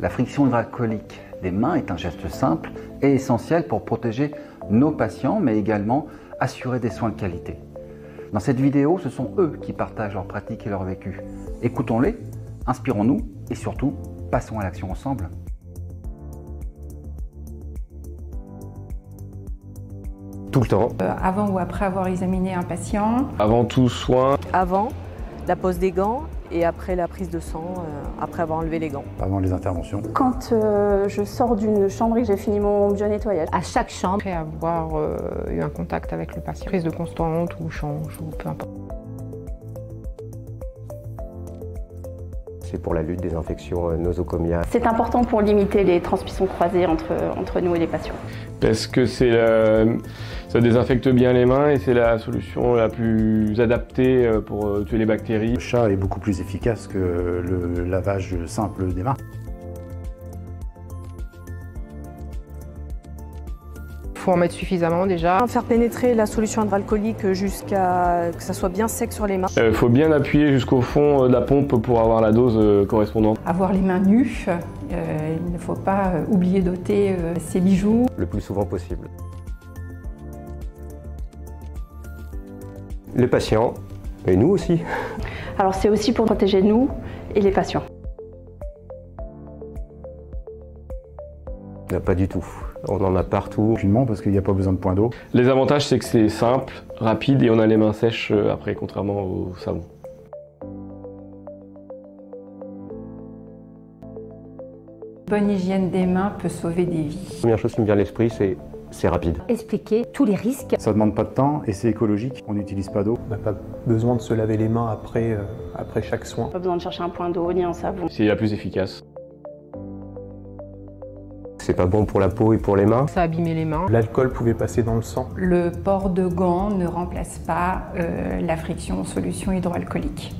La friction hydroalcoolique des mains est un geste simple et essentiel pour protéger nos patients, mais également assurer des soins de qualité. Dans cette vidéo, ce sont eux qui partagent leurs pratiques et leur vécu. Écoutons-les, inspirons-nous et surtout, passons à l'action ensemble. Tout le temps. Avant ou après avoir examiné un patient. Avant tout soin. Avant la pose des gants et après la prise de sang, après avoir enlevé les gants. Avant les interventions. Quand je sors d'une chambre et que j'ai fini mon bio-nettoyage. À chaque chambre. Après avoir eu un contact avec le patient. Prise de constante ou change ou peu importe. C'est pour la lutte des infections nosocomiales. C'est important pour limiter les transmissions croisées entre nous et les patients. Parce que ça désinfecte bien les mains et c'est la solution la plus adaptée pour tuer les bactéries. Le chat est beaucoup plus efficace que le lavage simple des mains. Il faut en mettre suffisamment déjà. Faire pénétrer la solution hydroalcoolique jusqu'à que ça soit bien sec sur les mains. Il faut bien appuyer jusqu'au fond de la pompe pour avoir la dose correspondante. Avoir les mains nues, il ne faut pas oublier d'ôter ses bijoux. Le plus souvent possible. Les patients, et nous aussi. Alors c'est aussi pour protéger nous et les patients. Pas du tout. On en a partout. Aucunement parce qu'il n'y a pas besoin de point d'eau. Les avantages, c'est que c'est simple, rapide et on a les mains sèches après, contrairement au savon. Bonne hygiène des mains peut sauver des vies. La première chose qui me vient à l'esprit, c'est rapide. Expliquer tous les risques. Ça ne demande pas de temps et c'est écologique. On n'utilise pas d'eau. On n'a pas besoin de se laver les mains après chaque soin. Pas besoin de chercher un point d'eau ni un savon. C'est la plus efficace. C'est pas bon pour la peau et pour les mains. Ça abîme les mains. L'alcool pouvait passer dans le sang. Le port de gants ne remplace pas la friction en solution hydroalcoolique.